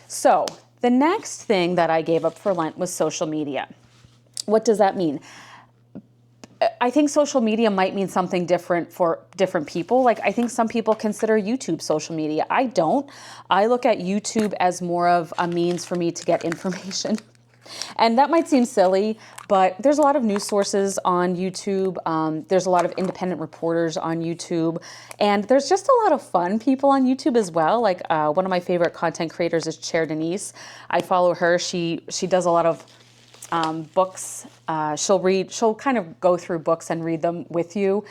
So the next thing that I gave up for Lent was social media. What does that mean? I think social media might mean something different for different people. Like, I think some people consider YouTube social media. I don't. I look at YouTube as more of a means for me to get information. And that might seem silly, but there's a lot of news sources on YouTube. There's a lot of independent reporters on YouTube. And there's just a lot of fun people on YouTube as well. Like, one of my favorite content creators is Cher Denise. I follow her. She does a lot of books. She'll kind of go through books and read them with you.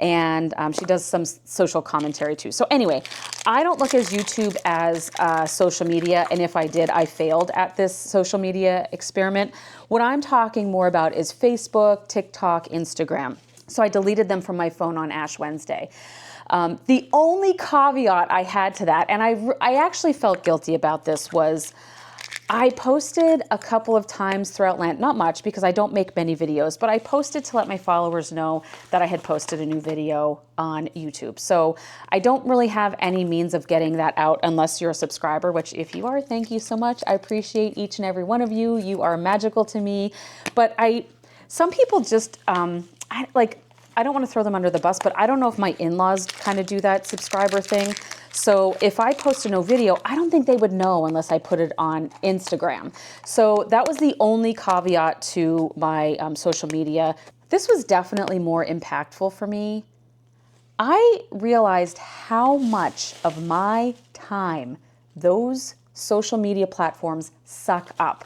And she does some social commentary too. So anyway, I don't look at YouTube as social media. And if I did, I failed at this social media experiment. What I'm talking more about is Facebook, TikTok, Instagram. So I deleted them from my phone on Ash Wednesday. The only caveat I had to that, and I actually felt guilty about this, was I posted a couple of times throughout Lent, not much because I don't make many videos, but I posted to let my followers know that I had posted a new video on YouTube. So I don't really have any means of getting that out unless you're a subscriber, which if you are, thank you so much. I appreciate each and every one of you. You are magical to me. But some people just, I don't want to throw them under the bus, but I don't know if my in-laws kind of do that subscriber thing. So if I post a new video, I don't think they would know unless I put it on Instagram. So that was the only caveat to my social media. This was definitely more impactful for me. I realized how much of my time those social media platforms suck up.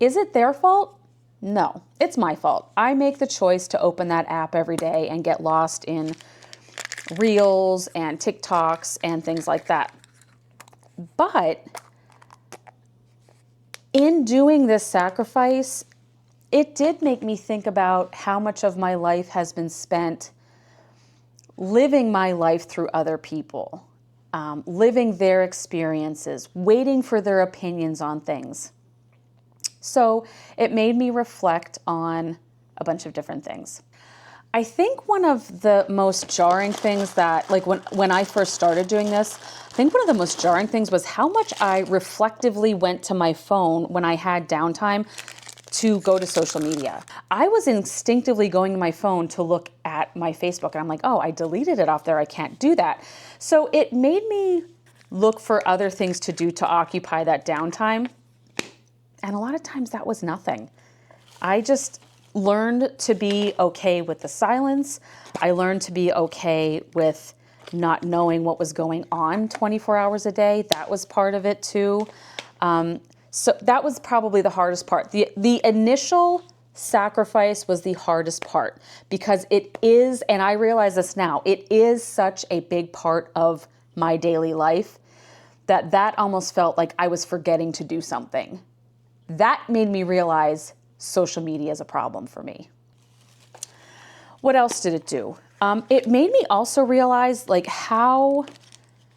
Is it their fault? No, it's my fault. I make the choice to open that app every day and get lost in Reels and TikToks and things like that. But in doing this sacrifice, it did make me think about how much of my life has been spent living my life through other people, living their experiences, waiting for their opinions on things. So it made me reflect on a bunch of different things. I think one of the most jarring things that, like when I first started doing this, I think one of the most jarring things was how much I reflectively went to my phone when I had downtime to go to social media. I was instinctively going to my phone to look at my Facebook, and I'm like, oh, I deleted it off there. I can't do that. So it made me look for other things to do to occupy that downtime. And a lot of times that was nothing. I just learned to be okay with the silence. I learned to be okay with not knowing what was going on 24 hours a day. That was part of it too. So that was probably the hardest part. The initial sacrifice was the hardest part because it is, and I realize this now, it is such a big part of my daily life that almost felt like I was forgetting to do something. That made me realize social media is a problem for me. What else did it do? It made me also realize like how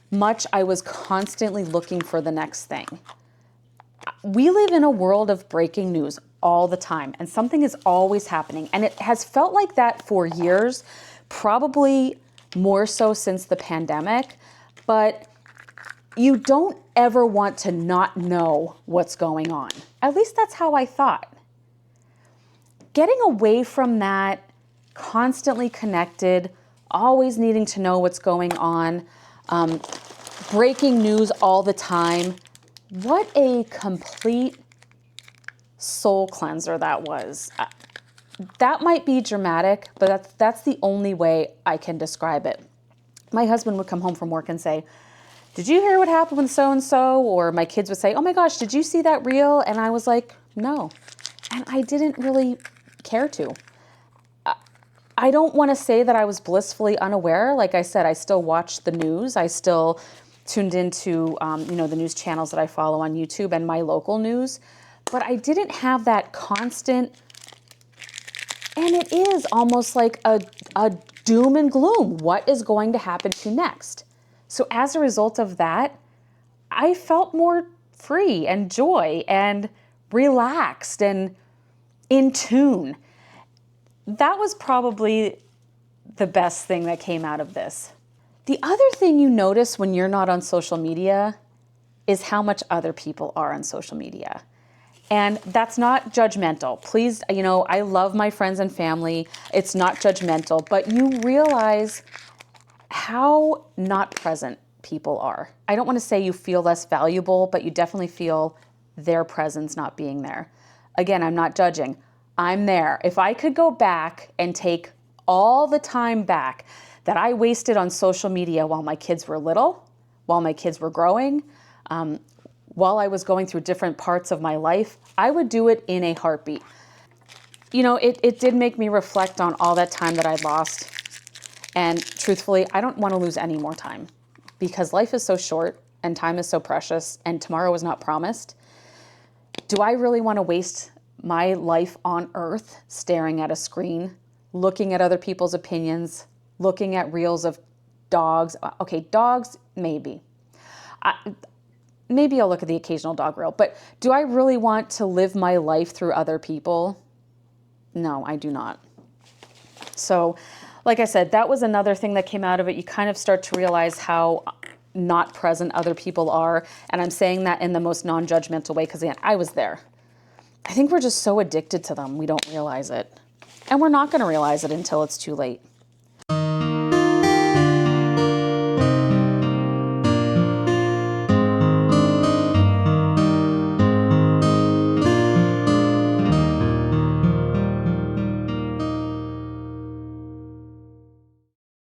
much I was constantly looking for the next thing. We live in a world of breaking news all the time, and something is always happening. And it has felt like that for years, probably more so since the pandemic, but you don't ever want to not know what's going on. At least that's how I thought. Getting away from that, constantly connected, always needing to know what's going on, breaking news all the time. What a complete soul cleanser that was. That might be dramatic, but that's the only way I can describe it. My husband would come home from work and say, did you hear what happened with so-and-so? Or my kids would say, oh my gosh, did you see that reel? And I was like, no. And I didn't really care to. I don't want to say that I was blissfully unaware. Like I said, I still watched the news. I still tuned into the news channels that I follow on YouTube and my local news. But I didn't have that constant, and it is almost like a doom and gloom. What is going to happen to next? So as a result of that, I felt more free and joy and relaxed and in tune. That was probably the best thing that came out of this. The other thing you notice when you're not on social media is how much other people are on social media. And that's not judgmental. Please, I love my friends and family. It's not judgmental, but you realize how not present people are. I don't want to say you feel less valuable, but you definitely feel their presence not being there. Again, I'm not judging. I'm there. If I could go back and take all the time back that I wasted on social media while my kids were little, while my kids were growing, while I was going through different parts of my life, I would do it in a heartbeat. It did make me reflect on all that time that I lost. And truthfully, I don't want to lose any more time because life is so short and time is so precious and tomorrow is not promised. Do I really want to waste my life on earth staring at a screen, looking at other people's opinions, looking at reels of dogs? Okay, dogs, maybe. Maybe I'll look at the occasional dog reel, but do I really want to live my life through other people? No, I do not. So, like I said, that was another thing that came out of it. You kind of start to realize how not present other people are. And I'm saying that in the most non-judgmental way because, again, I was there. I think we're just so addicted to them, we don't realize it. And we're not going to realize it until it's too late.